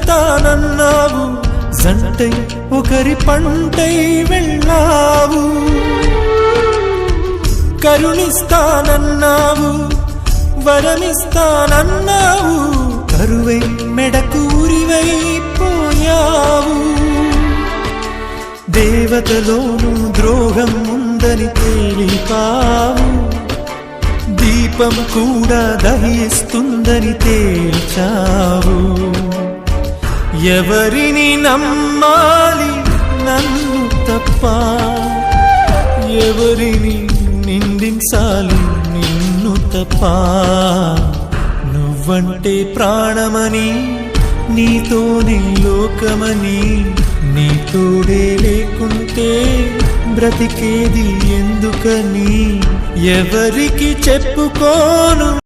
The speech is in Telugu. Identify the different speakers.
Speaker 1: కరుణిస్తానన్నావు, జంటై ఒకరి పంటై వెళ్ళావు. కరుణిస్తానన్నావు, వరమిస్తానన్నావు, కరువై మెడకూరివైపోయావు. దేవతలోను ద్రోహం ఉందని తేలిపావు, దీపం కూడా దహిస్తుందని తేల్చావు. ఎవరిని నమ్మాలి నన్ను తప్ప, ఎవరిని నిందించాలి నిన్ను తప్ప. నువ్వంటే ప్రాణమని, నీతోనే లోకమని, నీ తోడే లేకుంటే బ్రతికేది ఎందుకని ఎవరికి చెప్పుకోను.